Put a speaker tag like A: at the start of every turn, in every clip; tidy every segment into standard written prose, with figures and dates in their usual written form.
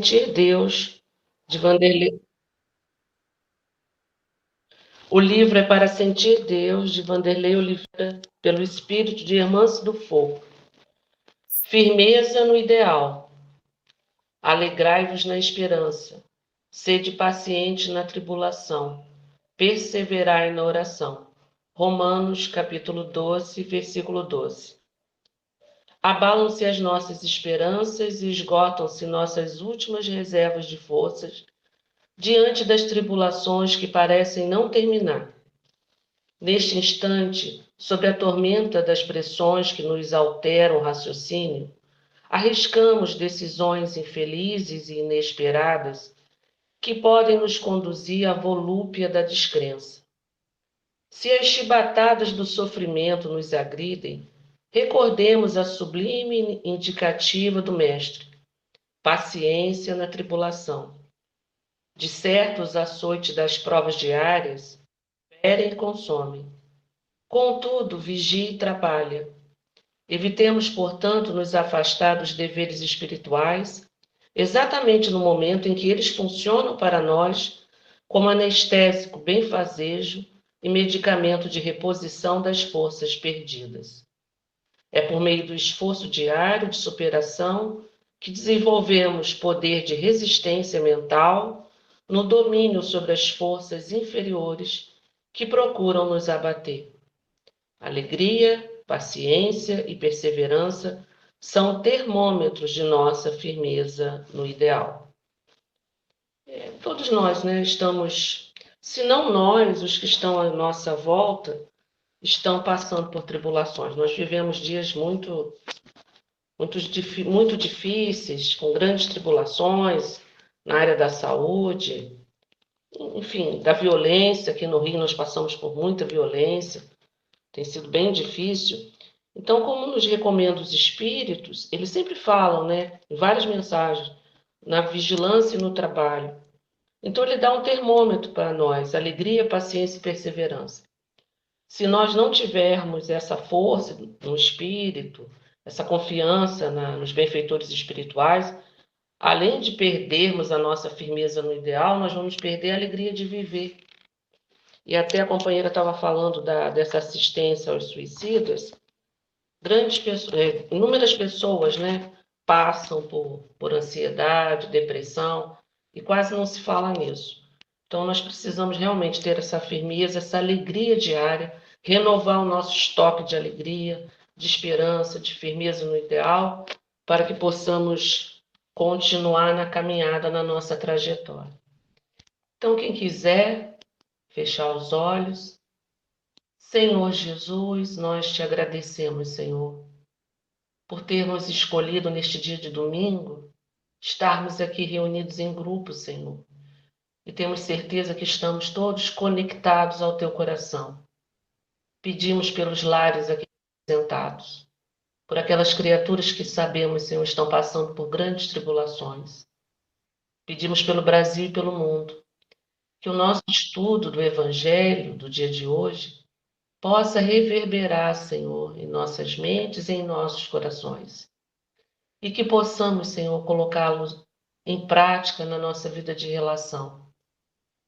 A: Sentir Deus, de Vanderlei. O livro é Para Sentir Deus, de Vanderlei Oliveira, pelo espírito de Hermance do Fogo. Firmeza no ideal. Alegrai-vos na esperança. Sede paciente na tribulação. Perseverai na oração. Romanos, capítulo 12, versículo 12. Abalam-se as nossas esperanças e esgotam-se nossas últimas reservas de forças diante das tribulações que parecem não terminar. Neste instante, sob a tormenta das pressões que nos alteram o raciocínio, arriscamos decisões infelizes e inesperadas que podem nos conduzir à volúpia da descrença. Se as chibatadas do sofrimento nos agridem, recordemos a sublime indicativa do Mestre: paciência na tribulação. De certo, os açoites das provas diárias ferem e consomem. Contudo, vigia e trabalha. Evitemos, portanto, nos afastar dos deveres espirituais, exatamente no momento em que eles funcionam para nós como anestésico benfazejo e medicamento de reposição das forças perdidas. É por meio do esforço diário de superação que desenvolvemos poder de resistência mental no domínio sobre as forças inferiores que procuram nos abater. Alegria, paciência e perseverança são termômetros de nossa firmeza no ideal. Todos nós, estamos, se não nós, os que estão à nossa volta, estão passando por tribulações. Nós vivemos dias muito difíceis, com grandes tribulações na área da saúde, enfim, da violência. Aqui no Rio nós passamos por muita violência, tem sido bem difícil. Então, como nos recomendam os espíritos, eles sempre falam, em várias mensagens, na vigilância e no trabalho. Então, ele dá um termômetro para nós: alegria, paciência e perseverança. Se nós não tivermos essa força no espírito, essa confiança nos benfeitores espirituais, além de perdermos a nossa firmeza no ideal, nós vamos perder a alegria de viver. E até a companheira estava falando dessa assistência aos suicidas. Inúmeras pessoas, passam por ansiedade, depressão, e quase não se fala nisso. Então, nós precisamos realmente ter essa firmeza, essa alegria diária, renovar o nosso estoque de alegria, de esperança, de firmeza no ideal, para que possamos continuar na caminhada, na nossa trajetória. Então, quem quiser fechar os olhos. Senhor Jesus, nós te agradecemos, Senhor, por termos escolhido neste dia de domingo estarmos aqui reunidos em grupo, Senhor. E temos certeza que estamos todos conectados ao teu coração. Pedimos pelos lares aqui representados, por aquelas criaturas que sabemos, Senhor, estão passando por grandes tribulações. Pedimos pelo Brasil e pelo mundo, que o nosso estudo do Evangelho do dia de hoje possa reverberar, Senhor, em nossas mentes e em nossos corações. E que possamos, Senhor, colocá-los em prática na nossa vida de relação.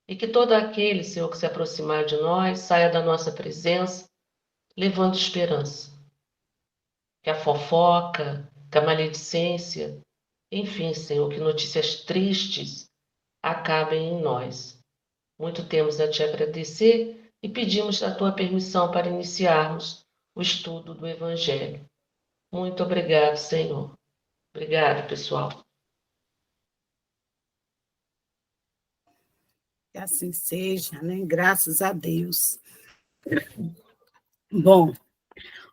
A: E que todo aquele, Senhor, que se aproximar de nós, saia da nossa presença, levando esperança. Que a fofoca, que a maledicência, enfim, Senhor, que notícias tristes acabem em nós. Muito temos a te agradecer e pedimos a tua permissão para iniciarmos o estudo do Evangelho. Muito obrigado, Senhor. Obrigado, pessoal.
B: Que assim seja, Graças a Deus. Bom,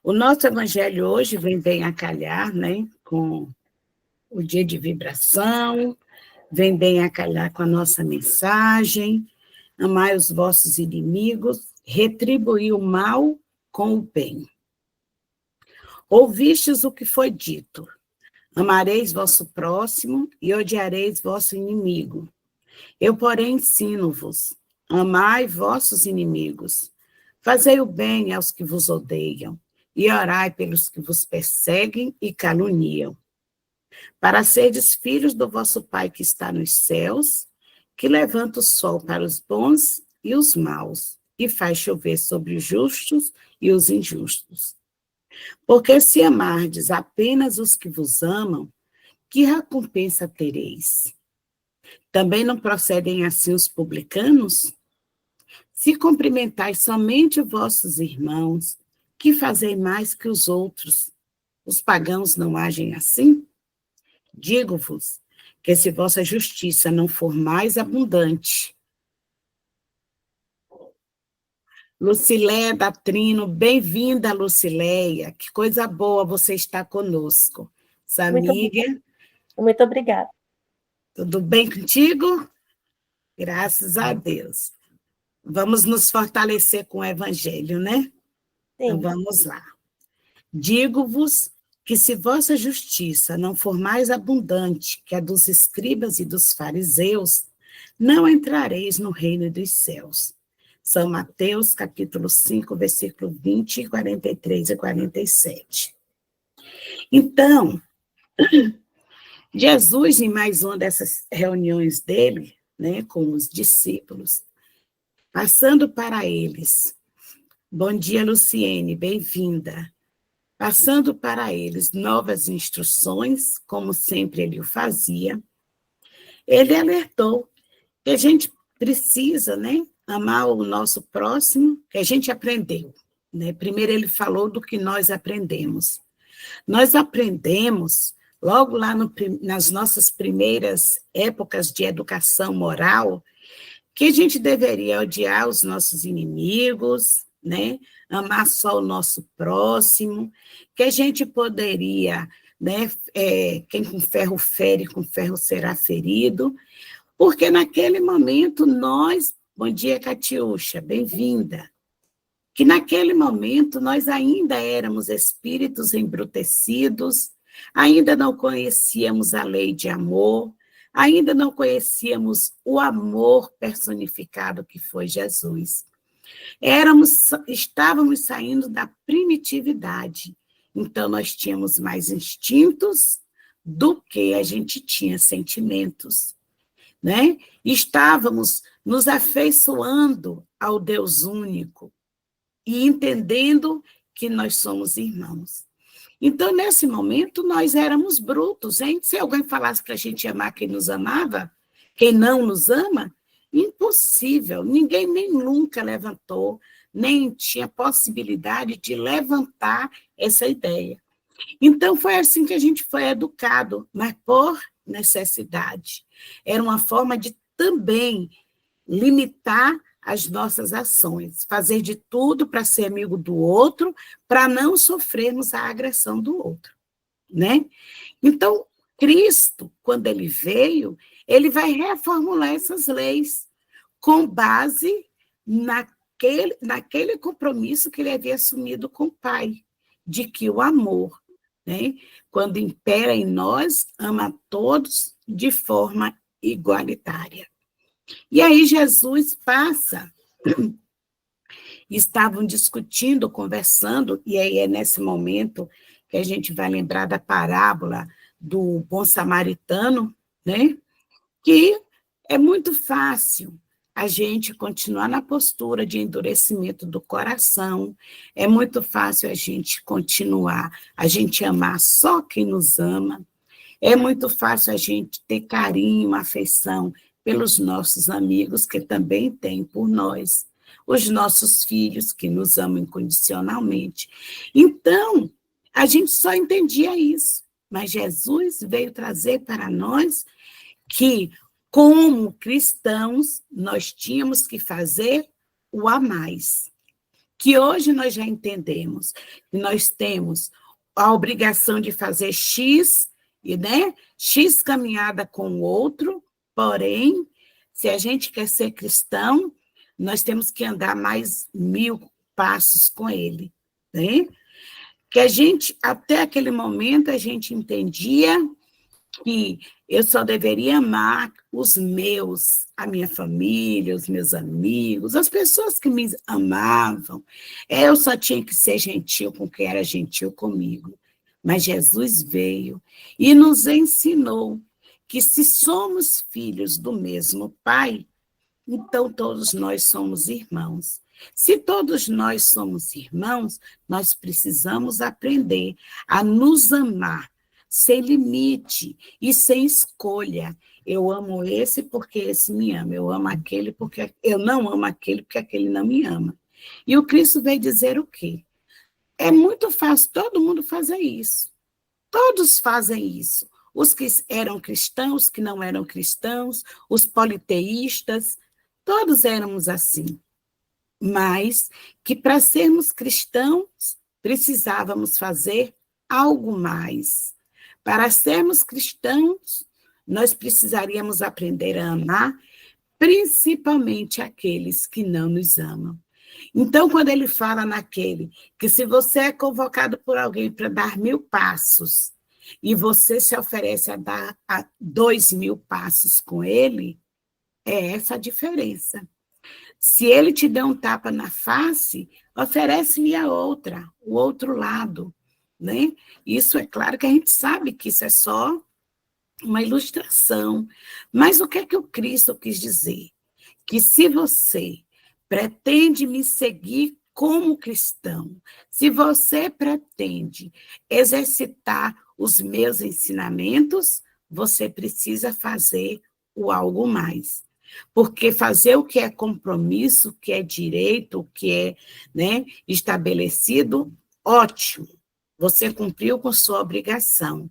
B: o nosso Evangelho hoje vem bem a calhar, com o dia de vibração, vem bem a calhar com a nossa mensagem: amai os vossos inimigos, retribuí o mal com o bem. Ouvistes o que foi dito: amareis vosso próximo e odiareis vosso inimigo. Eu, porém, ensino-vos: amai vossos inimigos, fazei o bem aos que vos odeiam, e orai pelos que vos perseguem e caluniam, para serdes filhos do vosso Pai que está nos céus, que levanta o sol para os bons e os maus, e faz chover sobre os justos e os injustos. Porque se amardes apenas os que vos amam, que recompensa tereis? Também não procedem assim os publicanos? Se cumprimentais somente os vossos irmãos, que fazei mais que os outros? Os pagãos não agem assim? Digo-vos que se vossa justiça não for mais abundante. Luciléia da Trino, bem-vinda, Luciléia. Que coisa boa você estar conosco. Samília.
C: Muito obrigada.
B: Tudo bem contigo? Graças a Deus. Vamos nos fortalecer com o Evangelho, né?
C: Sim.
B: Então, vamos lá. Digo-vos que se vossa justiça não for mais abundante que a dos escribas e dos fariseus, não entrareis no reino dos céus. São Mateus, capítulo 5, versículo 20, 43 e 47. Então, Jesus, em mais uma dessas reuniões dele, né, com os discípulos, passando para eles, bom dia, Luciene, bem-vinda. Passando para eles novas instruções, como sempre ele o fazia, ele alertou que a gente precisa, né, amar o nosso próximo, que a gente aprendeu. Né? Primeiro ele falou do que nós aprendemos. Nós aprendemos, logo lá nas nossas primeiras épocas de educação moral, que a gente deveria odiar os nossos inimigos, né? Amar só o nosso próximo, que a gente poderia, né? Quem com ferro fere, com ferro será ferido, porque naquele momento nós, bom dia, Catiúcha, bem-vinda, que naquele momento nós ainda éramos espíritos embrutecidos, ainda não conhecíamos a lei de amor, ainda não conhecíamos o amor personificado que foi Jesus. Estávamos saindo da primitividade, então nós tínhamos mais instintos do que a gente tinha sentimentos, né? Estávamos nos afeiçoando ao Deus único e entendendo que nós somos irmãos. Então, nesse momento, nós éramos brutos, hein? Se alguém falasse para a gente amar quem nos amava, quem não nos ama, impossível. Ninguém nem nunca levantou, nem tinha possibilidade de levantar essa ideia. Então, foi assim que a gente foi educado, mas por necessidade. Era uma forma de também limitar as nossas ações, fazer de tudo para ser amigo do outro, para não sofrermos a agressão do outro, né? Então, Cristo, quando ele veio, ele vai reformular essas leis com base naquele compromisso que ele havia assumido com o Pai, de que o amor, né, quando impera em nós, ama a todos de forma igualitária. E aí Jesus passa, estavam discutindo, conversando, e aí é nesse momento que a gente vai lembrar da parábola do bom samaritano, né? Que é muito fácil a gente continuar na postura de endurecimento do coração, é muito fácil a gente continuar, a gente amar só quem nos ama, é muito fácil a gente ter carinho, afeição pelos nossos amigos, que também têm por nós, os nossos filhos, que nos amam incondicionalmente. Então, a gente só entendia isso, mas Jesus veio trazer para nós que, como cristãos, nós tínhamos que fazer o a mais, que hoje nós já entendemos, que nós temos a obrigação de fazer X, né? X caminhada com o outro, porém, se a gente quer ser cristão, nós temos que andar mais 1000 passos com ele, né? Que a gente, até aquele momento, a gente entendia que eu só deveria amar os meus, a minha família, os meus amigos, as pessoas que me amavam. Eu só tinha que ser gentil com quem era gentil comigo. Mas Jesus veio e nos ensinou que se somos filhos do mesmo Pai, então todos nós somos irmãos. Se todos nós somos irmãos, nós precisamos aprender a nos amar, sem limite e sem escolha. Eu amo esse porque esse me ama. Eu amo aquele porque eu não amo aquele porque aquele não me ama. E o Cristo veio dizer o quê? É muito fácil todo mundo fazer isso. Todos fazem isso. Os que eram cristãos, os que não eram cristãos, os politeístas, todos éramos assim. Mas que para sermos cristãos, precisávamos fazer algo mais. Para sermos cristãos, nós precisaríamos aprender a amar, principalmente aqueles que não nos amam. Então, quando ele fala naquele, que se você é convocado por alguém para dar 1000 passos, e você se oferece a dar 2000 passos com ele, é essa a diferença. Se ele te der um tapa na face, oferece-lhe a outra, o outro lado, né? Isso é claro que a gente sabe que isso é só uma ilustração, mas o que é que o Cristo quis dizer? Que se você pretende me seguir como cristão, se você pretende exercitar os meus ensinamentos, você precisa fazer o algo mais. Porque fazer o que é compromisso, o que é direito, o que é, né, estabelecido, ótimo. Você cumpriu com sua obrigação.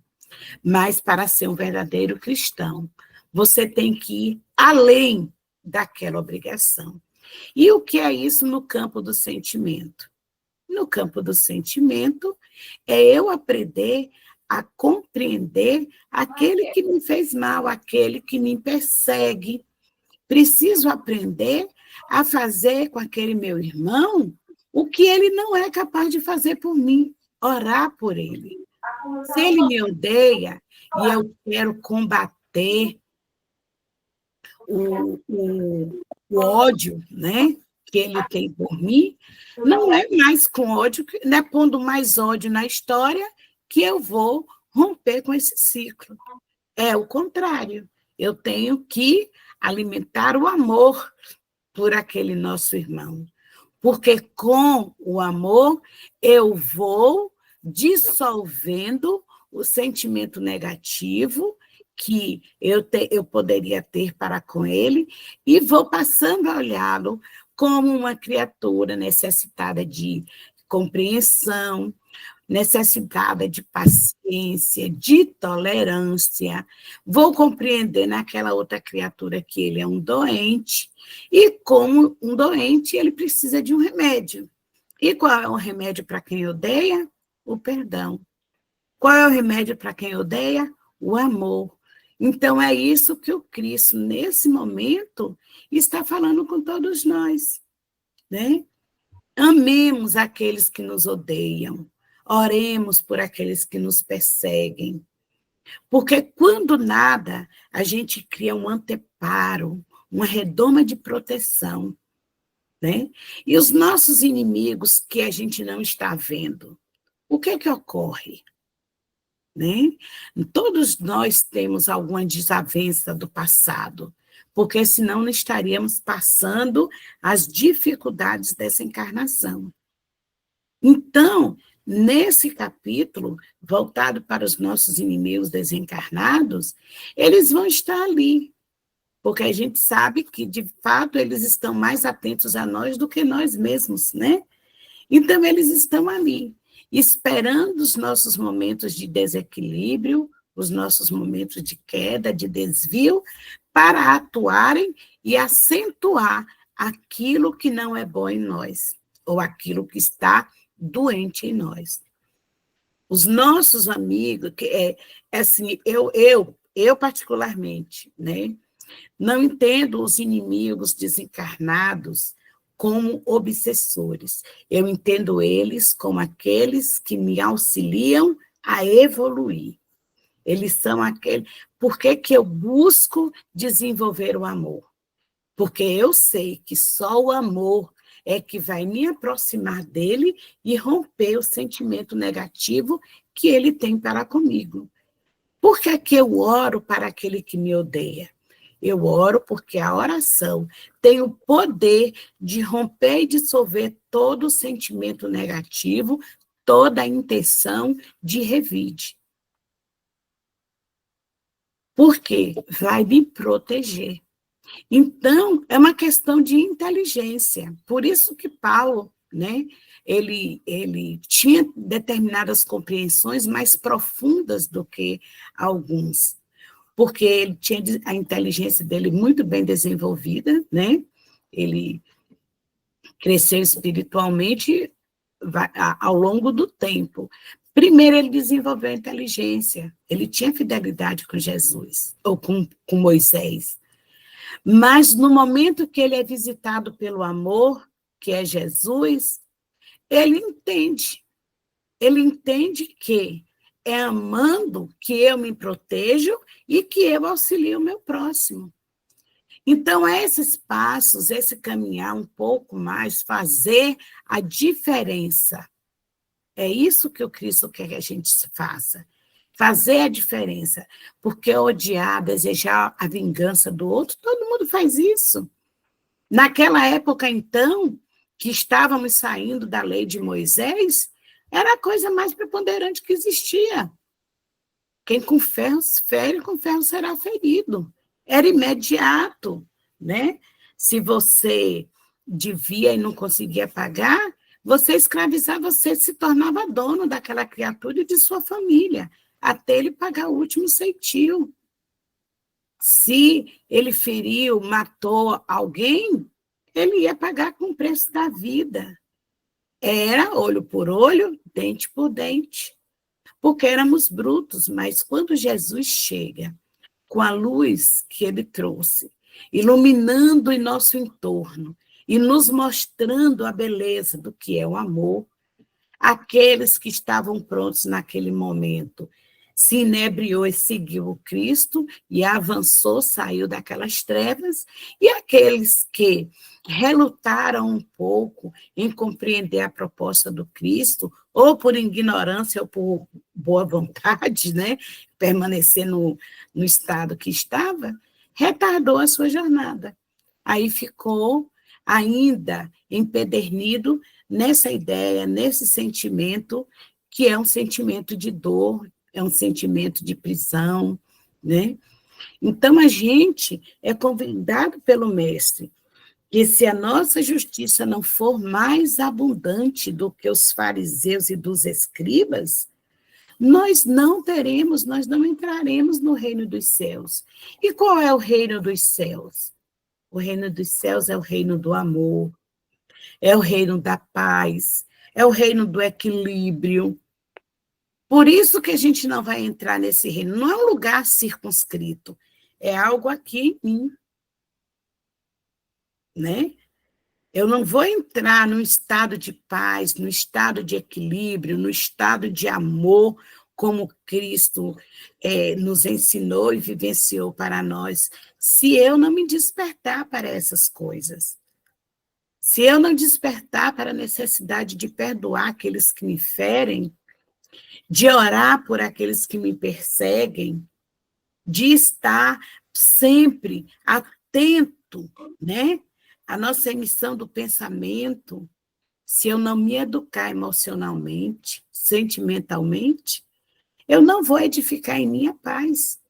B: Mas para ser um verdadeiro cristão, você tem que ir além daquela obrigação. E o que é isso no campo do sentimento? No campo do sentimento é eu aprender a compreender aquele que me fez mal, aquele que me persegue. Preciso aprender a fazer com aquele meu irmão o que ele não é capaz de fazer por mim, orar por ele. Se ele me odeia e eu quero combater o ódio, né, que ele tem por mim, não é mais com ódio, não é pondo mais ódio na história que eu vou romper com esse ciclo. É o contrário. Eu tenho que alimentar o amor por aquele nosso irmão. Porque com o amor eu vou dissolvendo o sentimento negativo que eu poderia ter para com ele e vou passando a olhá-lo como uma criatura necessitada de compreensão, necessitada de paciência, de tolerância. Vou compreender naquela outra criatura que ele é um doente, e como um doente, ele precisa de um remédio. E qual é o remédio para quem odeia? O perdão. Qual é o remédio para quem odeia? O amor. Então, é isso que o Cristo, nesse momento, está falando com todos nós, né? Amemos aqueles que nos odeiam. Oremos por aqueles que nos perseguem. Porque quando nada, a gente cria um anteparo, uma redoma de proteção, né? E os nossos inimigos que a gente não está vendo, o que é que ocorre? Né? Todos nós temos alguma desavença do passado, porque senão não estaríamos passando as dificuldades dessa encarnação. Então, nesse capítulo, voltado para os nossos inimigos desencarnados, eles vão estar ali, porque a gente sabe que, de fato, eles estão mais atentos a nós do que nós mesmos, né? Então, eles estão ali, esperando os nossos momentos de desequilíbrio, os nossos momentos de queda, de desvio, para atuarem e acentuar aquilo que não é bom em nós, ou aquilo que está doente em nós. Os nossos amigos, assim, eu particularmente, né, não entendo os inimigos desencarnados como obsessores. Eu entendo eles como aqueles que me auxiliam a evoluir. Eles são aqueles... Por que que eu busco desenvolver o amor? Porque eu sei que só o amor é que vai me aproximar dele e romper o sentimento negativo que ele tem para comigo. Por que que eu oro para aquele que me odeia? Eu oro porque a oração tem o poder de romper e dissolver todo o sentimento negativo, toda a intenção de revide. Porque vai me proteger. Então, é uma questão de inteligência. Por isso que Paulo, né, ele tinha determinadas compreensões mais profundas do que alguns, porque ele tinha a inteligência dele muito bem desenvolvida, né? Ele cresceu espiritualmente ao longo do tempo. Primeiro, ele desenvolveu a inteligência, ele tinha fidelidade com Jesus, ou com Moisés. Mas no momento que ele é visitado pelo amor, que é Jesus, ele entende que é amando que eu me protejo e que eu auxilio o meu próximo. Então, esses passos, esse caminhar um pouco mais, fazer a diferença. É isso que o Cristo quer que a gente faça. Fazer a diferença. Porque odiar, desejar a vingança do outro, todo mundo faz isso. Naquela época, então, que estávamos saindo da lei de Moisés, era a coisa mais preponderante que existia. Quem com ferro fere, com ferro será ferido. Era imediato, né? Se você devia e não conseguia pagar, você escravizava, você se tornava dono daquela criatura e de sua família, até ele pagar o último ceitil. Se ele feriu, matou alguém, ele ia pagar com o preço da vida. Era olho por olho, dente por dente. Porque éramos brutos, mas quando Jesus chega com a luz que ele trouxe, iluminando em nosso entorno e nos mostrando a beleza do que é o amor, aqueles que estavam prontos naquele momento se inebriou e seguiu o Cristo e avançou, saiu daquelas trevas, e aqueles que relutaram um pouco em compreender a proposta do Cristo, ou por ignorância ou por boa vontade, né, permanecer no estado que estava, retardou a sua jornada. Aí ficou ainda empedernido nessa ideia, nesse sentimento, que é um sentimento de dor, é um sentimento de prisão, né? Então, a gente é convidado pelo Mestre que, se a nossa justiça não for mais abundante do que os fariseus e dos escribas, nós não entraremos no reino dos céus. E qual é o reino dos céus? O reino dos céus é o reino do amor, é o reino da paz, é o reino do equilíbrio. Por isso que a gente não vai entrar nesse reino. Não é um lugar circunscrito, é algo aqui em mim, né? Eu não vou entrar no estado de paz, no estado de equilíbrio, no estado de amor, como Cristo nos ensinou e vivenciou para nós, se eu não me despertar para essas coisas. Se eu não despertar para a necessidade de perdoar aqueles que me ferem, de orar por aqueles que me perseguem, de estar sempre atento, né? A nossa emissão do pensamento, se eu não me educar emocionalmente, sentimentalmente, eu não vou edificar em minha paz.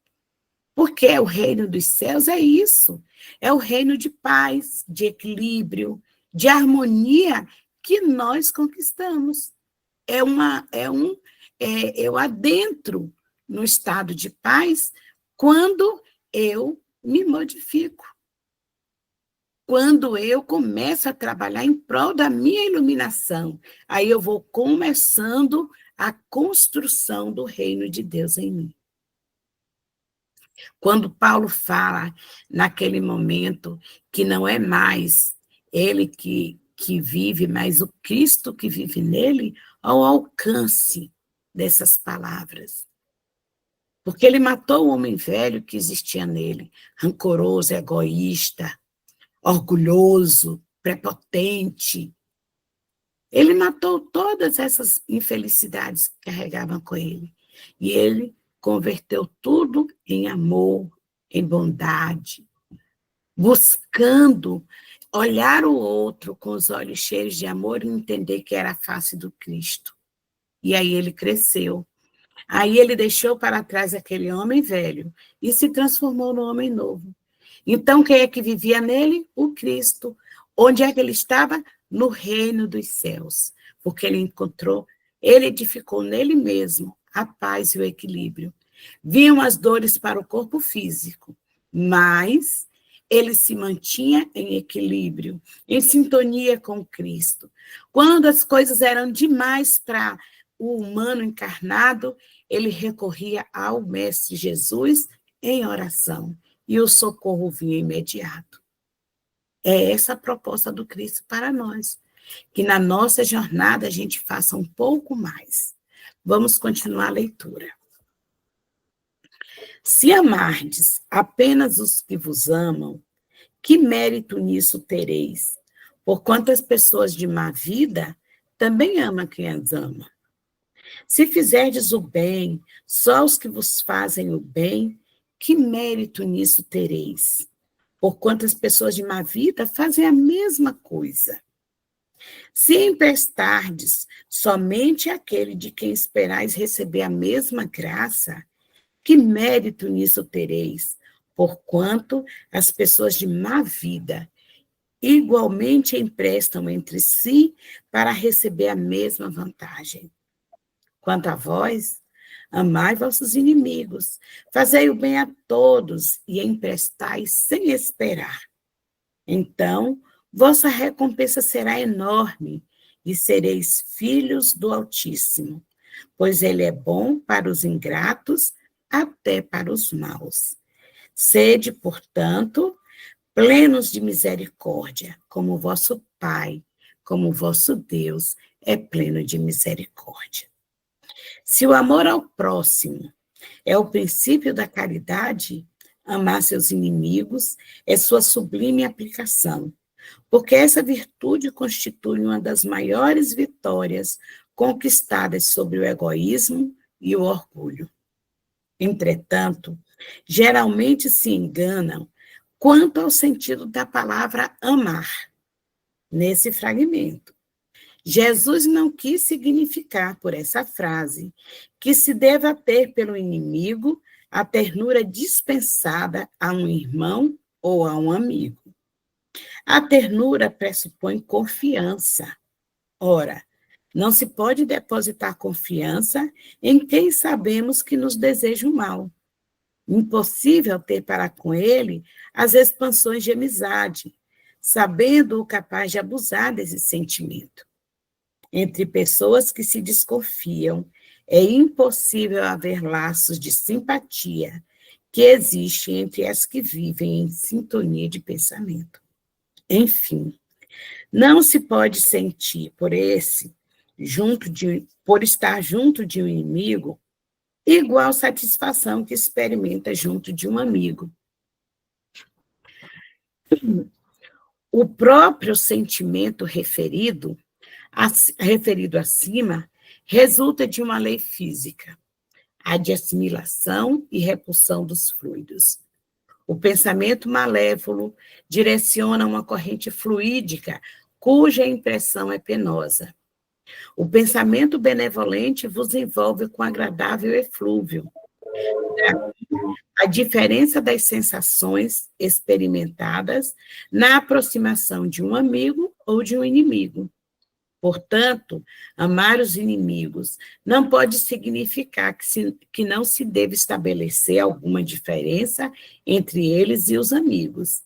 B: Porque o reino dos céus é isso, é o reino de paz, de equilíbrio, de harmonia que nós conquistamos. Eu adentro no estado de paz quando eu me modifico. Quando eu começo a trabalhar em prol da minha iluminação, aí eu vou começando a construção do reino de Deus em mim. Quando Paulo fala, naquele momento, que não é mais ele que vive, mas o Cristo que vive nele, ao alcance dessas palavras. Porque ele matou o homem velho que existia nele, rancoroso, egoísta, orgulhoso, prepotente. Ele matou todas essas infelicidades que carregavam com ele. E ele converteu tudo em amor, em bondade, buscando olhar o outro com os olhos cheios de amor e entender que era a face do Cristo. E aí ele cresceu. Aí ele deixou para trás aquele homem velho e se transformou no homem novo. Então, quem é que vivia nele? O Cristo. Onde é que ele estava? No reino dos céus. Porque ele edificou nele mesmo a paz e o equilíbrio. Vinham as dores para o corpo físico, mas ele se mantinha em equilíbrio, em sintonia com Cristo. Quando as coisas eram demais para o humano encarnado, ele recorria ao Mestre Jesus em oração, e o socorro vinha imediato. É essa a proposta do Cristo para nós, que na nossa jornada a gente faça um pouco mais. Vamos continuar a leitura. Se amardes apenas os que vos amam, que mérito nisso tereis? Porquanto as pessoas de má vida também amam quem as ama. Se fizerdes o bem só aos que vos fazem o bem, que mérito nisso tereis? Porquanto as pessoas de má vida fazem a mesma coisa. Se emprestardes somente àquele de quem esperais receber a mesma graça, que mérito nisso tereis? Porquanto as pessoas de má vida igualmente emprestam entre si para receber a mesma vantagem. Quanto a vós, amai vossos inimigos, fazei o bem a todos e emprestai sem esperar. Então, vossa recompensa será enorme e sereis filhos do Altíssimo, pois ele é bom para os ingratos, até para os maus. Sede, portanto, plenos de misericórdia, como vosso Pai, como vosso Deus é pleno de misericórdia. Se o amor ao próximo é o princípio da caridade, amar seus inimigos é sua sublime aplicação, porque essa virtude constitui uma das maiores vitórias conquistadas sobre o egoísmo e o orgulho. Entretanto, geralmente se enganam quanto ao sentido da palavra amar, nesse fragmento. Jesus não quis significar por essa frase que se deva ter pelo inimigo a ternura dispensada a um irmão ou a um amigo. A ternura pressupõe confiança. Ora, não se pode depositar confiança em quem sabemos que nos deseja o mal. Impossível ter para com ele as expansões de amizade, sabendo-o capaz de abusar desse sentimento. Entre pessoas que se desconfiam, é impossível haver laços de simpatia que existem entre as que vivem em sintonia de pensamento. Enfim, não se pode sentir por estar junto de um inimigo, igual satisfação que experimenta junto de um amigo. O próprio sentimento referido acima resulta de uma lei física, a de assimilação e repulsão dos fluidos. O pensamento malévolo direciona uma corrente fluídica cuja impressão é penosa. O pensamento benevolente vos envolve com agradável eflúvio. A diferença das sensações experimentadas na aproximação de um amigo ou de um inimigo. Portanto, amar os inimigos não pode significar que não se deve estabelecer alguma diferença entre eles e os amigos.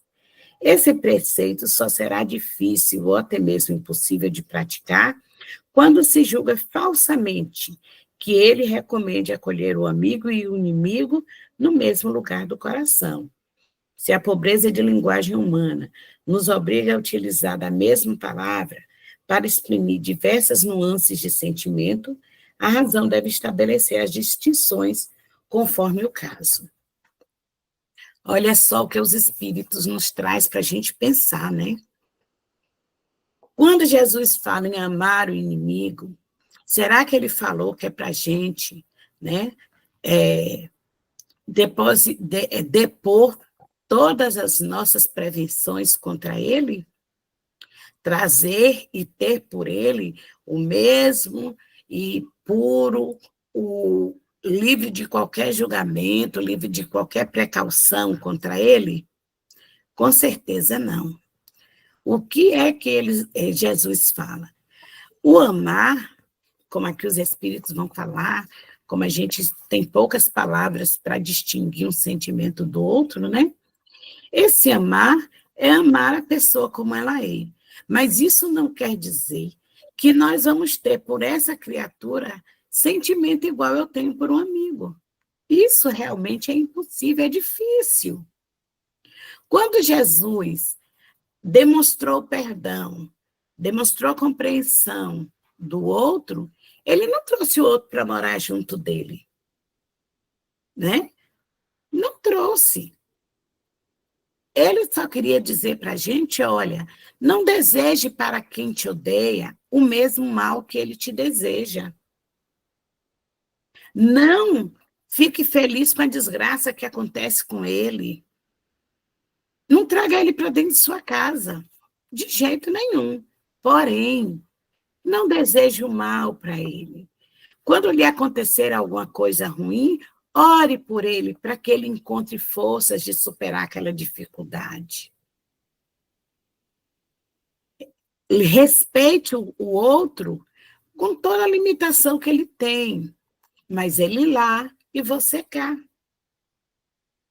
B: Esse preceito só será difícil ou até mesmo impossível de praticar quando se julga falsamente que ele recomende acolher o amigo e o inimigo no mesmo lugar do coração. Se a pobreza de linguagem humana nos obriga a utilizar a mesma palavra para exprimir diversas nuances de sentimento, a razão deve estabelecer as distinções conforme o caso. Olha só o que os espíritos nos traz para a gente pensar, né? Quando Jesus fala em amar o inimigo, será que ele falou que é para a gente, né, depor todas as nossas prevenções contra ele? Trazer e ter por ele o mesmo e puro, o livre de qualquer julgamento, livre de qualquer precaução contra ele? Com certeza não. O que é que Jesus fala? O amar, como aqui os espíritos vão falar, como a gente tem poucas palavras para distinguir um sentimento do outro, né? Esse amar é amar a pessoa como ela é. Mas isso não quer dizer que nós vamos ter por essa criatura sentimento igual eu tenho por um amigo. Isso realmente é impossível, é difícil. Quando Jesus demonstrou perdão, demonstrou compreensão do outro, ele não trouxe o outro para morar junto dele, né? Não trouxe. Ele só queria dizer para a gente, olha, não deseje para quem te odeia o mesmo mal que ele te deseja. Não fique feliz com a desgraça que acontece com ele. Não traga ele para dentro de sua casa, de jeito nenhum. Porém, não deseje o mal para ele. Quando lhe acontecer alguma coisa ruim, ore por ele, para que ele encontre forças de superar aquela dificuldade. Respeite o outro com toda a limitação que ele tem, mas ele lá e você cá.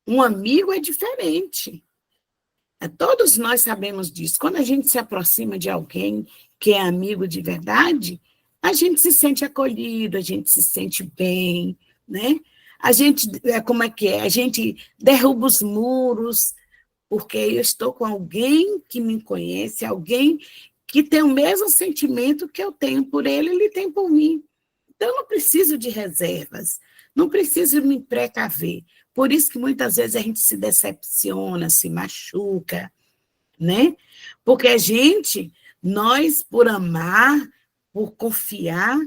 B: Um amigo é diferente. Todos nós sabemos disso. Quando a gente se aproxima de alguém que é amigo de verdade, a gente se sente acolhido, a gente se sente bem, né? A gente, como é que é? A gente derruba os muros, porque eu estou com alguém que me conhece, alguém que tem o mesmo sentimento que eu tenho por ele, ele tem por mim. Então, eu não preciso de reservas, não preciso me precaver. Por isso que muitas vezes a gente se decepciona, se machuca, né? Porque nós, por amar, por confiar,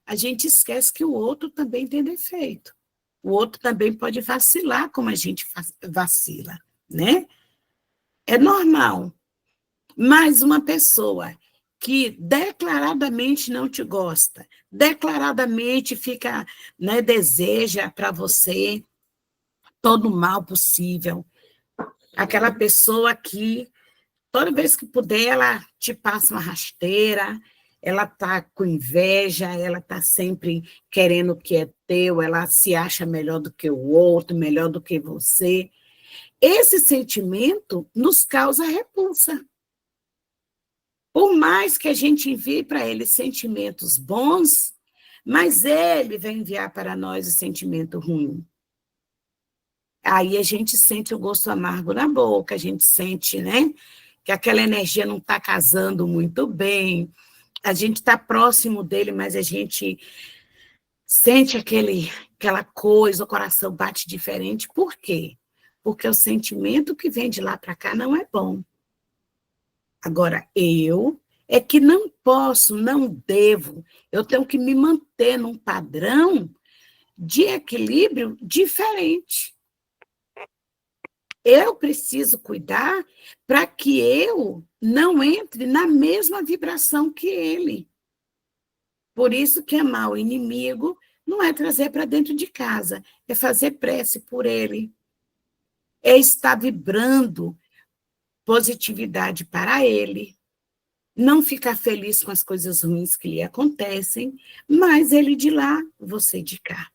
B: a gente esquece que o outro também tem defeito. O outro também pode vacilar como a gente vacila, né? É normal. Mas uma pessoa que declaradamente não te gosta, declaradamente fica, né, deseja para você todo o mal possível, aquela pessoa que, toda vez que puder, ela te passa uma rasteira, ela está com inveja, ela está sempre querendo o que é teu, ela se acha melhor do que o outro, melhor do que você. Esse sentimento nos causa repulsa. Por mais que a gente envie para ele sentimentos bons, mas ele vai enviar para nós o sentimento ruim. Aí a gente sente o gosto amargo na boca, a gente sente, né, que aquela energia não está casando muito bem, a gente está próximo dele, mas a gente sente aquela coisa, o coração bate diferente. Por quê? Porque o sentimento que vem de lá para cá não é bom. Agora, eu é que não posso, não devo, eu tenho que me manter num padrão de equilíbrio diferente. Eu preciso cuidar para que eu não entre na mesma vibração que ele. Por isso que amar o inimigo não é trazer para dentro de casa, é fazer prece por ele, é estar vibrando positividade para ele, não ficar feliz com as coisas ruins que lhe acontecem, mas ele de lá, você de cá.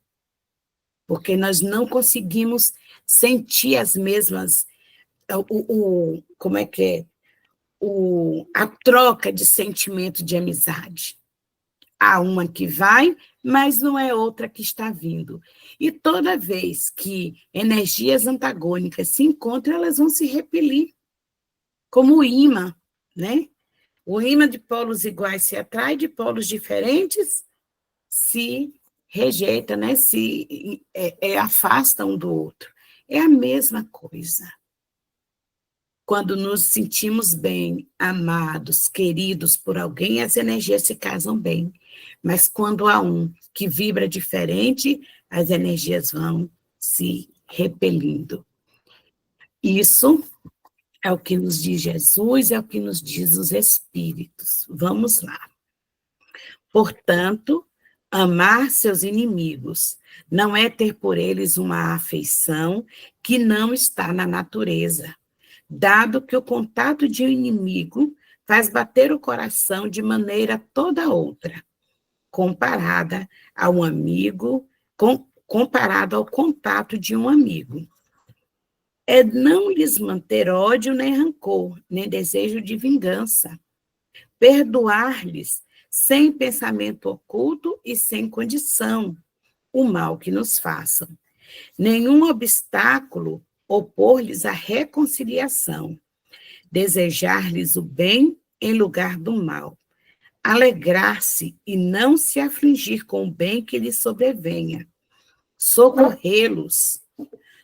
B: Porque nós não conseguimos sentir as mesmas, como é que é? A troca de sentimento de amizade. Há uma que vai, mas não é outra que está vindo. E toda vez que energias antagônicas se encontram, elas vão se repelir, como o ímã, né? O ímã de polos iguais se atrai, de polos diferentes se rejeita, né? Afasta um do outro. É a mesma coisa. quando nos sentimos bem, amados, queridos por alguém, as energias se casam bem. Mas quando há um que vibra diferente, as energias vão se repelindo. Isso é o que nos diz Jesus, é o que nos diz os Espíritos. Vamos lá. Portanto, amar seus inimigos não é ter por eles uma afeição que não está na natureza, dado que o contato de um inimigo faz bater o coração de maneira toda outra, comparada a um amigo, comparado ao contato de um amigo. É não lhes manter ódio nem rancor, nem desejo de vingança. Perdoar-lhes sem pensamento oculto e sem condição o mal que nos façam. Nenhum obstáculo opor-lhes a reconciliação. Desejar-lhes o bem em lugar do mal. Alegrar-se e não se afligir com o bem que lhes sobrevenha. Socorrê-los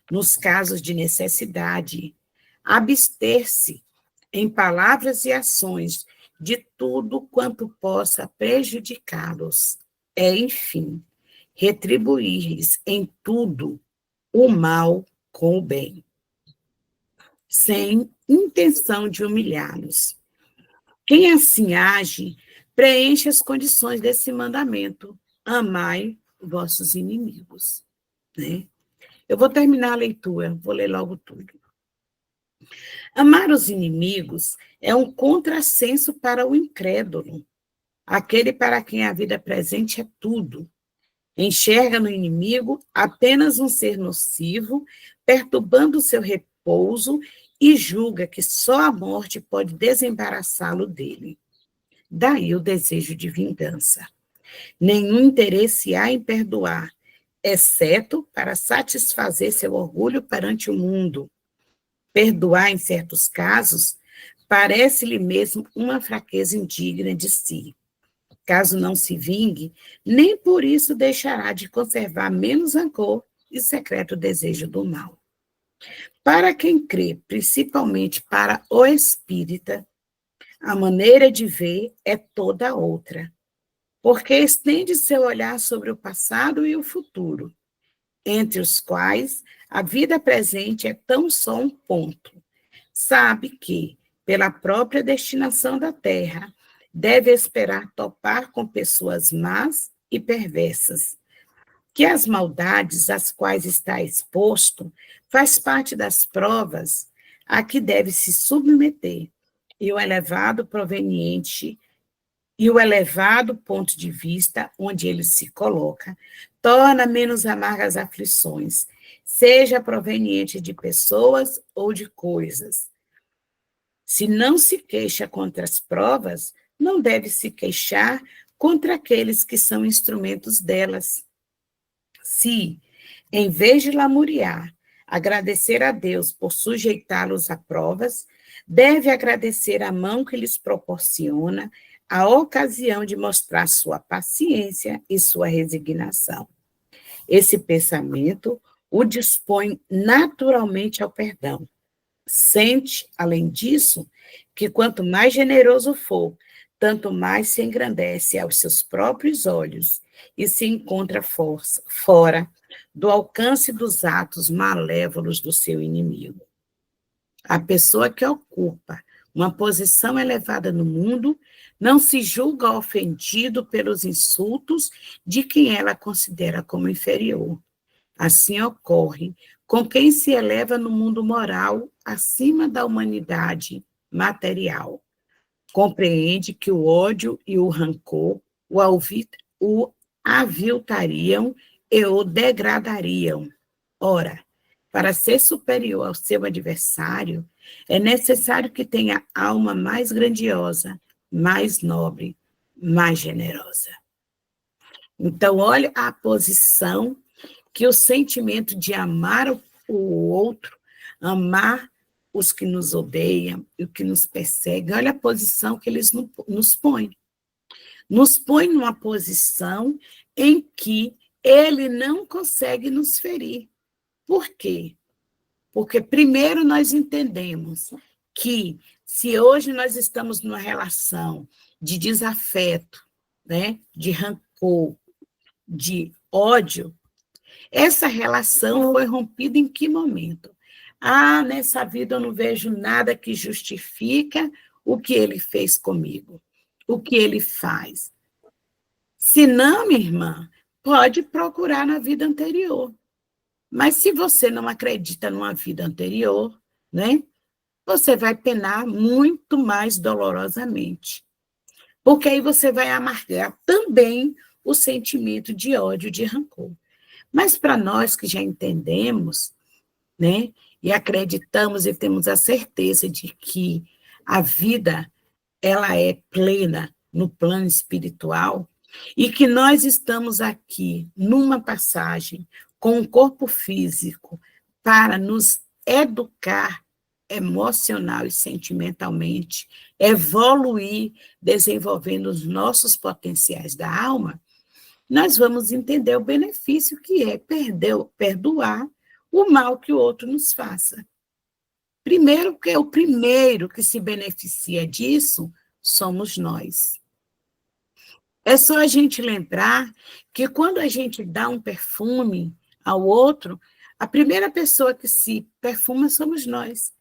B: nos casos de necessidade. Abster-se em palavras e ações de tudo quanto possa prejudicá-los. Enfim, retribuir-lhes em tudo o mal com o bem, sem intenção de humilhá-los. Quem assim age, preenche as condições desse mandamento: amai vossos inimigos. Né? Eu vou terminar a leitura, vou ler logo tudo. Amar os inimigos é um contrassenso para o incrédulo, aquele para quem a vida presente é tudo. Enxerga no inimigo apenas um ser nocivo, perturbando o seu repouso e julga que só a morte pode desembaraçá-lo dele. Daí o desejo de vingança. Nenhum interesse há em perdoar, exceto para satisfazer seu orgulho perante o mundo. Perdoar, em certos casos, parece-lhe mesmo uma fraqueza indigna de si. Caso não se vingue, nem por isso deixará de conservar menos rancor e secreto desejo do mal. Para quem crê, principalmente para o espírita, a maneira de ver é toda outra, porque estende seu olhar sobre o passado e o futuro, entre os quais a vida presente é tão só um ponto. Sabe que, pela própria destinação da terra, deve esperar topar com pessoas más e perversas, que as maldades às quais está exposto faz parte das provas a que deve se submeter, e o elevado ponto de vista onde ele se coloca torna menos amargas aflições, seja proveniente de pessoas ou de coisas. Se não se queixa contra as provas, não deve se queixar contra aqueles que são instrumentos delas. Se, em vez de lamuriar, agradecer a Deus por sujeitá-los a provas, deve agradecer a mão que lhes proporciona a ocasião de mostrar sua paciência e sua resignação. Esse pensamento o dispõe naturalmente ao perdão. Sente, além disso, que quanto mais generoso for, tanto mais se engrandece aos seus próprios olhos e se encontra fora do alcance dos atos malévolos do seu inimigo. A pessoa que ocupa uma posição elevada no mundo não se julga ofendido pelos insultos de quem ela considera como inferior. Assim ocorre com quem se eleva no mundo moral acima da humanidade material. Compreende que o ódio e o rancor o aviltariam e o degradariam. Ora, para ser superior ao seu adversário, é necessário que tenha alma mais grandiosa, mais nobre, mais generosa. Então, olha a posição que o sentimento de amar o outro, amar os que nos odeiam e o que nos perseguem, olha a posição que eles nos põem. Nos põe numa posição em que ele não consegue nos ferir. Por quê? Porque primeiro nós entendemos que se hoje nós estamos numa relação de desafeto, né, de rancor, de ódio, essa relação foi rompida em que momento? Ah, nessa vida eu não vejo nada que justifica o que ele fez comigo, o que ele faz. Se não, minha irmã, pode procurar na vida anterior. Mas se você não acredita numa vida anterior, né, você vai penar muito mais dolorosamente. Porque aí você vai amargar também o sentimento de ódio, de rancor. Mas para nós que já entendemos, né, e acreditamos e temos a certeza de que a vida ela é plena no plano espiritual e que nós estamos aqui numa passagem com o corpo físico para nos educar emocional e sentimentalmente, evoluir, desenvolvendo os nossos potenciais da alma, nós vamos entender o benefício que é perdoar o mal que o outro nos faça. Primeiro, porque o primeiro que se beneficia disso somos nós. É só a gente lembrar que quando a gente dá um perfume ao outro, a primeira pessoa que se perfuma somos nós.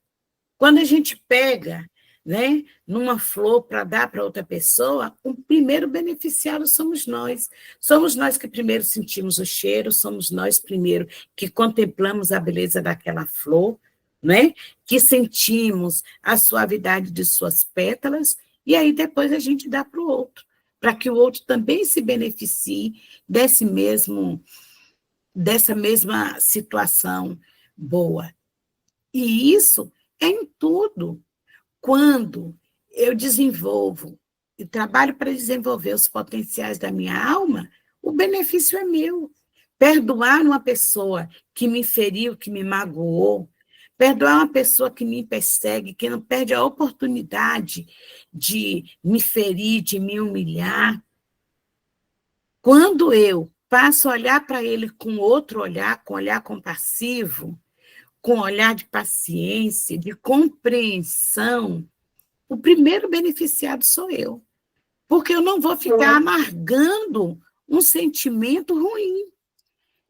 B: Quando a gente pega, né, numa flor para dar para outra pessoa, o primeiro beneficiário somos nós. Somos nós que primeiro sentimos o cheiro, somos nós primeiro que contemplamos a beleza daquela flor, né, que sentimos a suavidade de suas pétalas, e aí depois a gente dá para o outro, para que o outro também se beneficie dessa mesma situação boa. E isso é em tudo. Quando eu desenvolvo e trabalho para desenvolver os potenciais da minha alma, o benefício é meu. Perdoar uma pessoa que me feriu, que me magoou, perdoar uma pessoa que me persegue, que não perde a oportunidade de me ferir, de me humilhar. Quando eu passo a olhar para ele com outro olhar, com olhar compassivo, com olhar de paciência, de compreensão, o primeiro beneficiado sou eu. Porque eu não vou ficar amargando um sentimento ruim.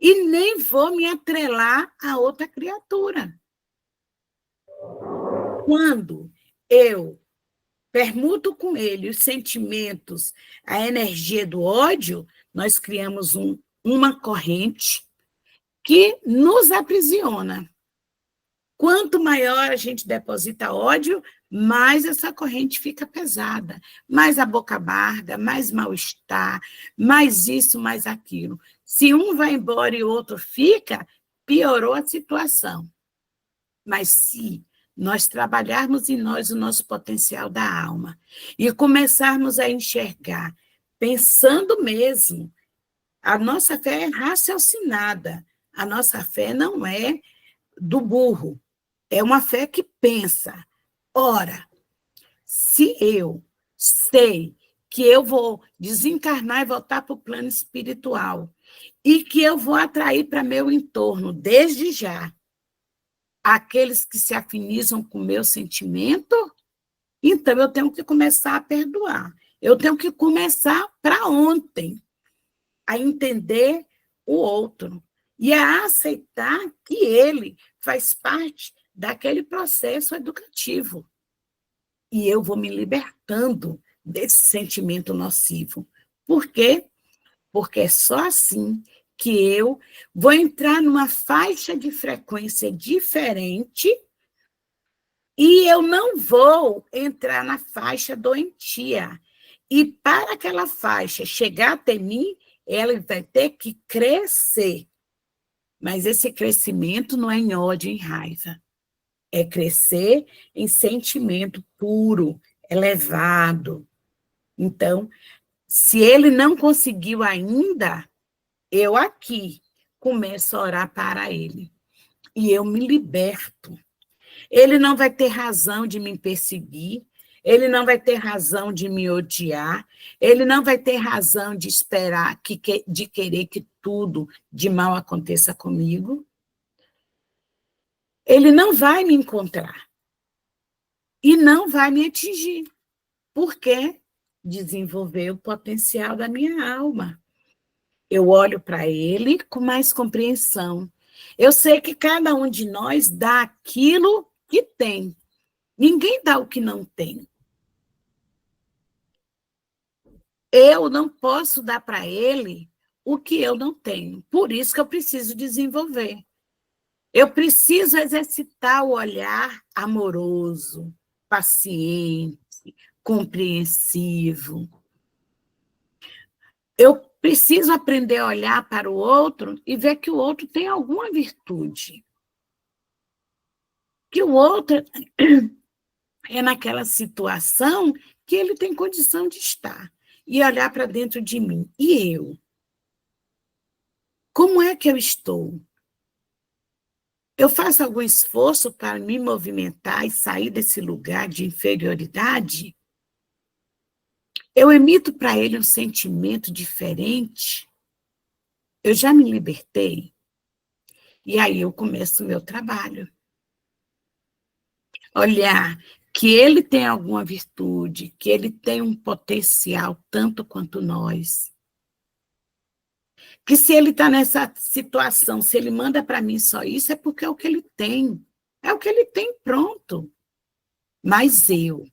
B: E nem vou me atrelar a outra criatura. Quando eu permuto com ele os sentimentos, a energia do ódio, nós criamos uma corrente que nos aprisiona. Quanto maior a gente deposita ódio, mais essa corrente fica pesada, mais a boca amarga, mais mal-estar, mais isso, mais aquilo. Se um vai embora e o outro fica, piorou a situação. Mas se nós trabalharmos em nós o nosso potencial da alma e começarmos a enxergar, pensando mesmo, a nossa fé é raciocinada, a nossa fé não é do burro, é uma fé que pensa. Ora, se eu sei que eu vou desencarnar e voltar para o plano espiritual e que eu vou atrair para meu entorno, desde já, aqueles que se afinizam com o meu sentimento, então eu tenho que começar a perdoar. Eu tenho que começar para ontem a entender o outro e a aceitar que ele faz parte daquele processo educativo. E eu vou me libertando desse sentimento nocivo. Por quê? Porque é só assim que eu vou entrar numa faixa de frequência diferente e eu não vou entrar na faixa doentia. E para aquela faixa chegar até mim, ela vai ter que crescer. Mas esse crescimento não é em ódio, em raiva. É crescer em sentimento puro, elevado. Então, se ele não conseguiu ainda, eu aqui começo a orar para ele. E eu me liberto. Ele não vai ter razão de me perseguir, ele não vai ter razão de me odiar, ele não vai ter razão de esperar, de querer que tudo de mal aconteça comigo. Ele não vai me encontrar. e não vai me atingir, porque desenvolver o potencial da minha alma. Eu olho para ele com mais compreensão. Eu sei que cada um de nós dá aquilo que tem. Ninguém dá o que não tem. Eu não posso dar para ele o que eu não tenho. Por isso que eu preciso desenvolver. Eu preciso exercitar o olhar amoroso, paciente, compreensivo. Eu preciso aprender a olhar para o outro e ver que o outro tem alguma virtude. Que o outro é naquela situação que ele tem condição de estar. E olhar para dentro de mim. E eu? Como é que eu estou? Eu faço algum esforço para me movimentar e sair desse lugar de inferioridade? Eu emito para ele um sentimento diferente? Eu já me libertei? E aí eu começo o meu trabalho. Olhar que ele tem alguma virtude, que ele tem um potencial tanto quanto nós. Que se ele está nessa situação, se ele manda para mim só isso, é porque é o que ele tem. É o que ele tem, pronto. Mas eu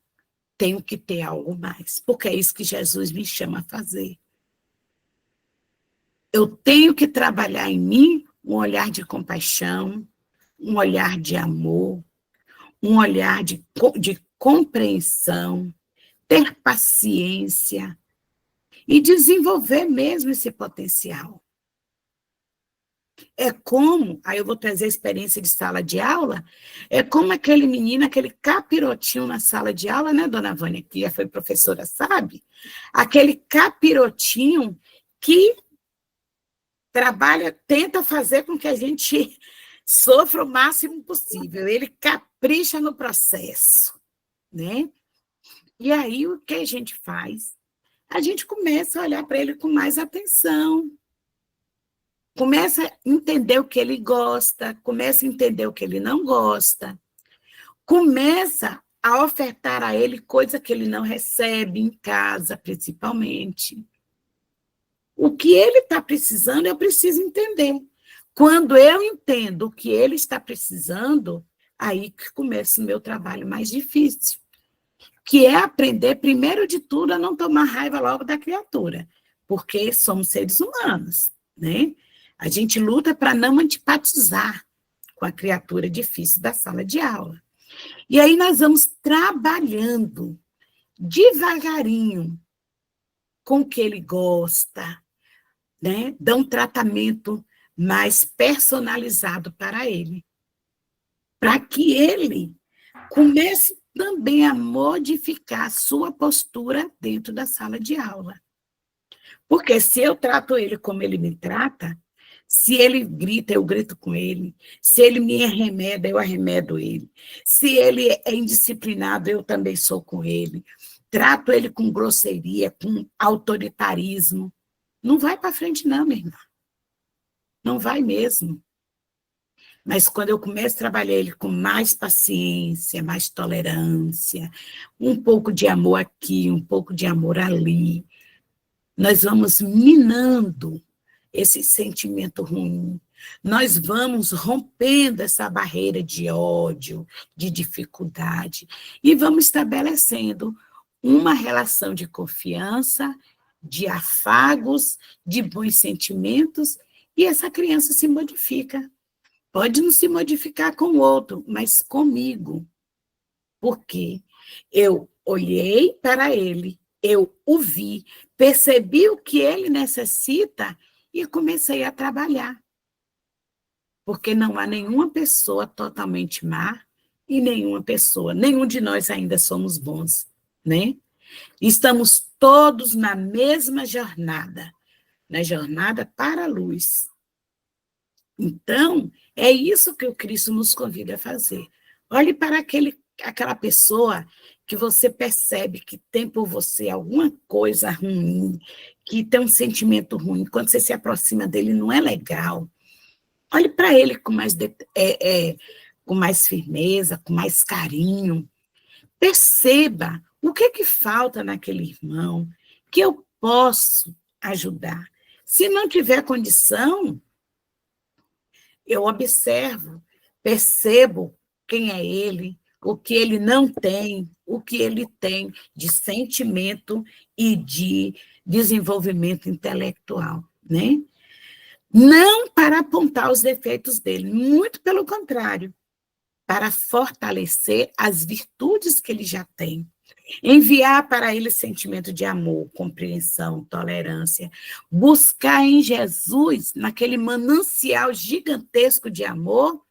B: tenho que ter algo mais, porque é isso que Jesus me chama a fazer. Eu tenho que trabalhar em mim um olhar de compaixão, um olhar de amor, um olhar de compreensão, ter paciência e desenvolver mesmo esse potencial. É como, aí eu vou trazer a experiência de sala de aula, é como aquele menino, aquele capirotinho na sala de aula, né, dona Vânia, que já foi professora, sabe? Aquele capirotinho que trabalha, tenta fazer com que a gente sofra o máximo possível. Ele capricha no processo, né? E aí, o que a gente faz? A gente começa a olhar para ele com mais atenção, começa a entender o que ele gosta, começa a entender o que ele não gosta, começa a ofertar a ele coisa que ele não recebe em casa, principalmente. O que ele está precisando, eu preciso entender. Quando eu entendo o que ele está precisando, aí que começa o meu trabalho mais difícil, que é aprender, primeiro de tudo, a não tomar raiva logo da criatura, porque somos seres humanos, né? A gente luta para não antipatizar com a criatura difícil da sala de aula. E aí nós vamos trabalhando devagarinho com o que ele gosta, né? Dá um tratamento mais personalizado para ele, para que ele comece também a modificar a sua postura dentro da sala de aula. Porque se eu trato ele como ele me trata, se ele grita, eu grito com ele. Se ele me arremeda, eu arremedo ele. Se ele é indisciplinado, eu também sou com ele. Trato ele com grosseria, com autoritarismo. Não vai para frente, não, minha irmã. Não vai mesmo. Mas quando eu começo a trabalhar ele com mais paciência, mais tolerância, um pouco de amor aqui, um pouco de amor ali, nós vamos minando esse sentimento ruim. Nós vamos rompendo essa barreira de ódio, de dificuldade, e vamos estabelecendo uma relação de confiança, de afagos, de bons sentimentos, e essa criança se modifica. Pode não se modificar com o outro, mas comigo. Por quê? Eu olhei para ele, eu o vi, percebi o que ele necessita e comecei a trabalhar. Porque não há nenhuma pessoa totalmente má e nenhum de nós ainda somos bons, né? Estamos todos na mesma jornada, na jornada para a luz. Então, é isso que o Cristo nos convida a fazer. Olhe para aquela pessoa que você percebe que tem por você alguma coisa ruim, que tem um sentimento ruim, quando você se aproxima dele não é legal. Olhe para ele com mais firmeza, com mais carinho. Perceba o que falta naquele irmão que eu posso ajudar. Se não tiver condição, eu observo, percebo quem é ele, o que ele não tem, o que ele tem de sentimento e de desenvolvimento intelectual, né? Não para apontar os defeitos dele, muito pelo contrário, para fortalecer as virtudes que ele já tem. Enviar para ele sentimento de amor, compreensão, tolerância. Buscar em Jesus, naquele manancial gigantesco de amor,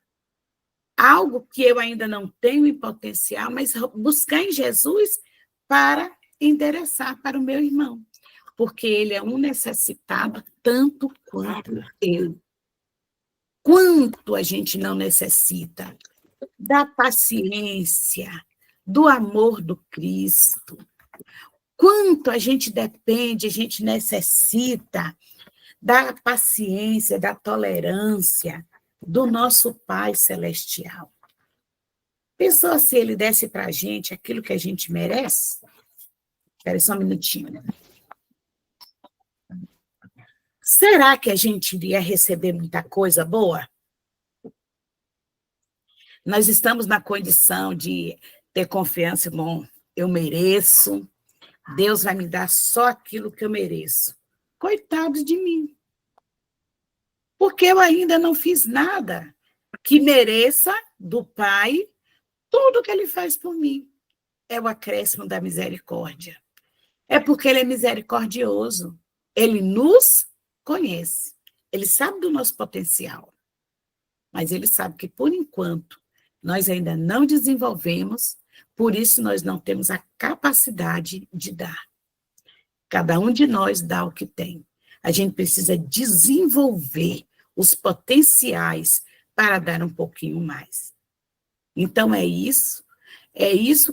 B: algo que eu ainda não tenho em potencial, mas buscar em Jesus para endereçar para o meu irmão. Porque ele é um necessitado tanto quanto eu. Quanto a gente não necessita da paciência, do amor do Cristo. Quanto a gente depende, a gente necessita da paciência, da tolerância do nosso Pai Celestial. Pensou se ele desse para a gente aquilo que a gente merece? Espera só um minutinho. Será que a gente iria receber muita coisa boa? Nós estamos na condição de ter confiança, bom, eu mereço, Deus vai me dar só aquilo que eu mereço. Coitado de mim. Porque eu ainda não fiz nada que mereça do Pai tudo que Ele faz por mim. É o acréscimo da misericórdia. É porque Ele é misericordioso. Ele nos conhece. Ele sabe do nosso potencial. Mas Ele sabe que, por enquanto, nós ainda não desenvolvemos, por isso nós não temos a capacidade de dar. Cada um de nós dá o que tem. A gente precisa desenvolver os potenciais para dar um pouquinho mais. Então, é isso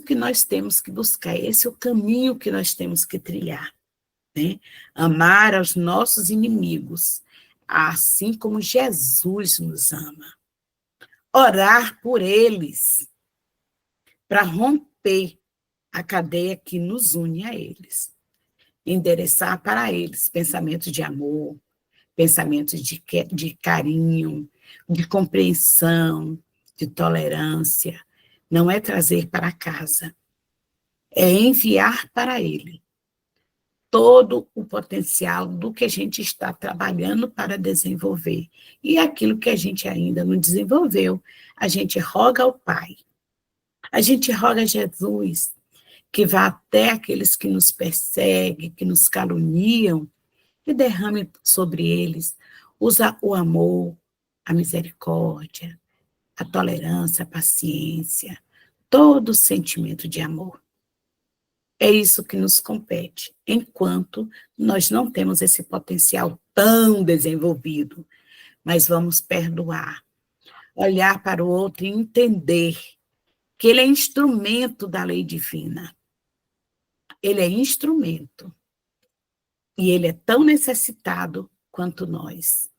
B: que nós temos que buscar, esse é o caminho que nós temos que trilhar. Né? Amar aos nossos inimigos, assim como Jesus nos ama. Orar por eles, para romper a cadeia que nos une a eles. Endereçar para eles pensamentos de amor, pensamentos de carinho, de compreensão, de tolerância. Não é trazer para casa, é enviar para ele todo o potencial do que a gente está trabalhando para desenvolver. E aquilo que a gente ainda não desenvolveu, a gente roga ao Pai. A gente roga a Jesus, que vá até aqueles que nos perseguem, que nos caluniam, e derrame sobre eles o amor, a misericórdia, a tolerância, a paciência, todo o sentimento de amor. É isso que nos compete, enquanto nós não temos esse potencial tão desenvolvido, mas vamos perdoar, olhar para o outro e entender que ele é instrumento da lei divina. Ele é instrumento. E ele é tão necessitado quanto nós.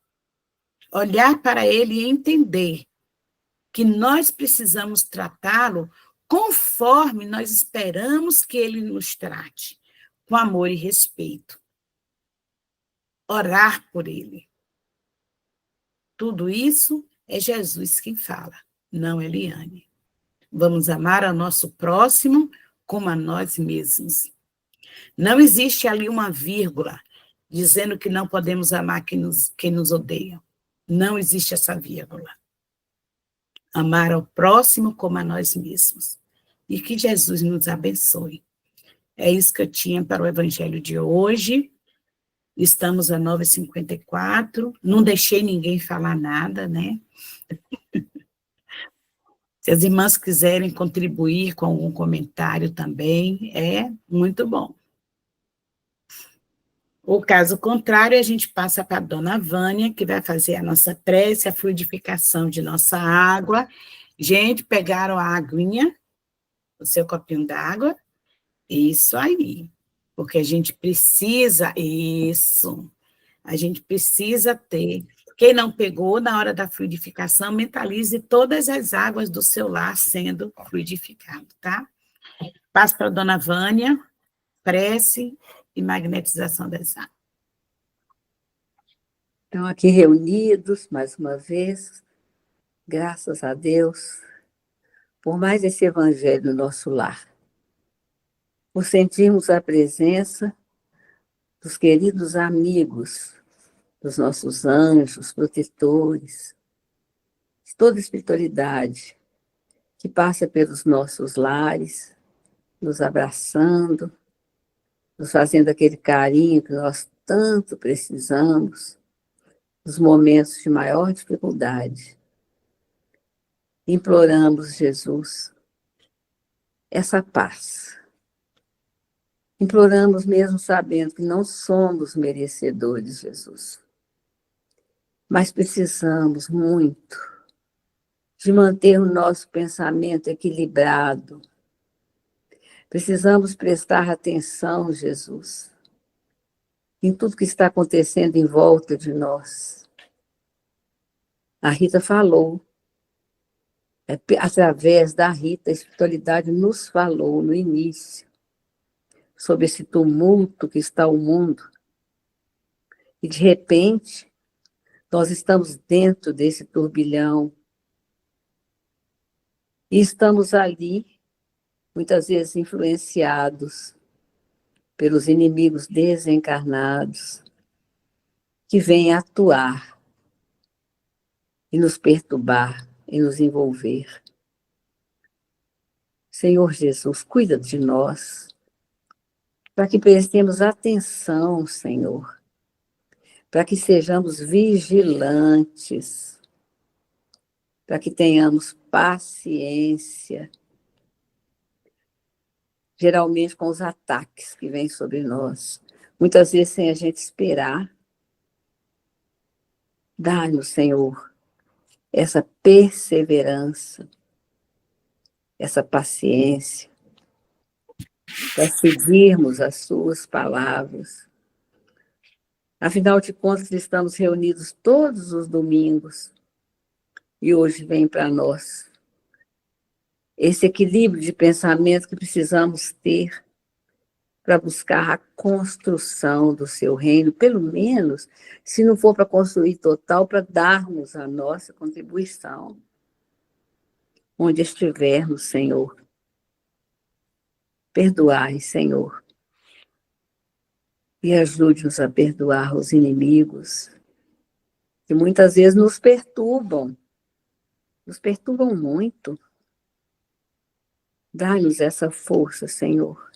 B: Olhar para ele e entender que nós precisamos tratá-lo conforme nós esperamos que ele nos trate, com amor e respeito. Orar por ele. Tudo isso é Jesus quem fala, não Eliane. Vamos amar ao nosso próximo como a nós mesmos. Não existe ali uma vírgula dizendo que não podemos amar quem nos odeia. Não existe essa vírgula. Amar ao próximo como a nós mesmos. E que Jesus nos abençoe. É isso que eu tinha para o evangelho de hoje. Estamos a 9h54. Não deixei ninguém falar nada, né? Se as irmãs quiserem contribuir com algum comentário também, é muito bom. O caso contrário, a gente passa para a dona Vânia, que vai fazer a nossa prece, a fluidificação de nossa água. Gente, pegaram a aguinha, o seu copinho d'água? Isso aí. Porque a gente precisa, a gente precisa ter. Quem não pegou, na hora da fluidificação, mentalize todas as águas do seu lar sendo fluidificado, tá? Passo para a dona Vânia, prece e magnetização das águas.
D: Então, aqui reunidos, mais uma vez, graças a Deus, por mais esse evangelho no nosso lar, por sentirmos a presença dos queridos amigos, dos nossos anjos, protetores, de toda a espiritualidade que passa pelos nossos lares, nos abraçando, nos fazendo aquele carinho que nós tanto precisamos, nos momentos de maior dificuldade. Imploramos, Jesus, essa paz. Imploramos mesmo sabendo que não somos merecedores, Jesus. Mas precisamos muito de manter o nosso pensamento equilibrado. Precisamos prestar atenção, Jesus, em tudo que está acontecendo em volta de nós. A Rita falou, através da Rita, a espiritualidade nos falou no início, sobre esse tumulto que está o mundo. E, de repente, nós estamos dentro desse turbilhão. E estamos ali, muitas vezes influenciados pelos inimigos desencarnados, que vêm atuar e nos perturbar e nos envolver. Senhor Jesus, cuida de nós, para que prestemos atenção, Senhor, para que sejamos vigilantes, para que tenhamos paciência, geralmente com os ataques que vêm sobre nós, muitas vezes sem a gente esperar. Dá-nos, Senhor, essa perseverança, essa paciência, para seguirmos as suas palavras. Afinal de contas, estamos reunidos todos os domingos e hoje vem para nós esse equilíbrio de pensamento que precisamos ter para buscar a construção do seu reino, pelo menos, se não for para construir total, para darmos a nossa contribuição, onde estivermos, Senhor. Perdoai, Senhor, e ajude-nos a perdoar os inimigos, que muitas vezes nos perturbam muito. Dá-nos essa força, Senhor,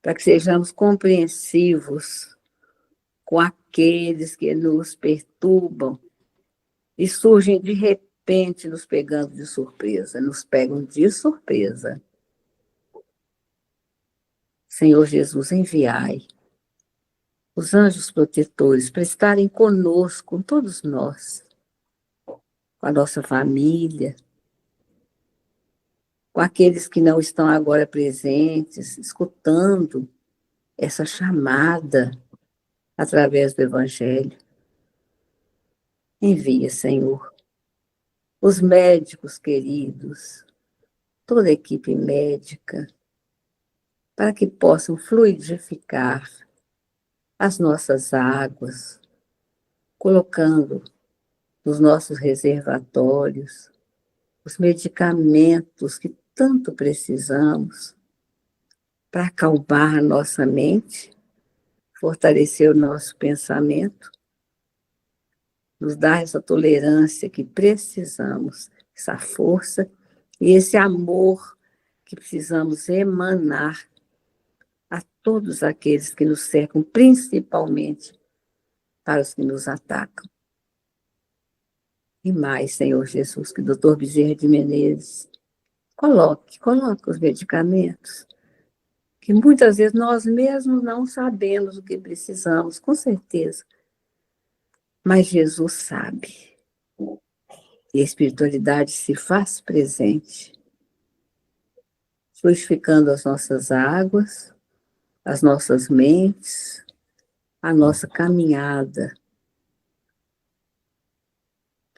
D: para que sejamos compreensivos com aqueles que nos perturbam e surgem de repente nos pegando de surpresa, nos pegam de surpresa. Senhor Jesus, enviai os anjos protetores para estarem conosco, com todos nós, com a nossa família, com aqueles que não estão agora presentes, escutando essa chamada através do Evangelho. Envia, Senhor, os médicos queridos, toda a equipe médica, para que possam fluidificar as nossas águas, colocando nos nossos reservatórios os medicamentos que tanto precisamos para acalmar a nossa mente, fortalecer o nosso pensamento, nos dar essa tolerância que precisamos, essa força e esse amor que precisamos emanar a todos aqueles que nos cercam, principalmente para os que nos atacam. E mais, Senhor Jesus, que o Dr. Bezerra de Menezes coloque os medicamentos, que muitas vezes nós mesmos não sabemos o que precisamos, com certeza. Mas Jesus sabe. E a espiritualidade se faz presente, fluidificando as nossas águas, as nossas mentes, a nossa caminhada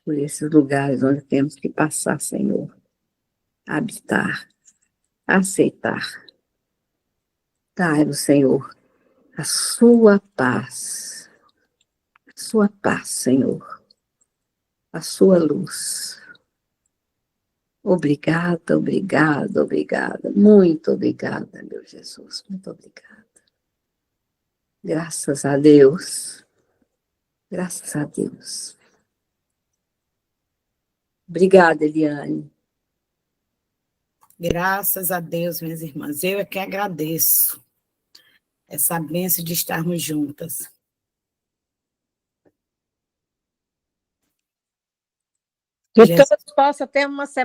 D: por esses lugares onde temos que passar, Senhor, habitar. aceitar. Dai-nos, Senhor, a sua paz, Senhor, a sua luz. Obrigada, obrigada, obrigada. Muito obrigada, meu Jesus. Muito obrigada. Graças a Deus. Graças a Deus. Obrigada, Eliane.
B: Graças a Deus, minhas irmãs. Eu é que agradeço essa bênção de estarmos juntas.
C: Que
B: Jesus.
C: todos possam ter uma semana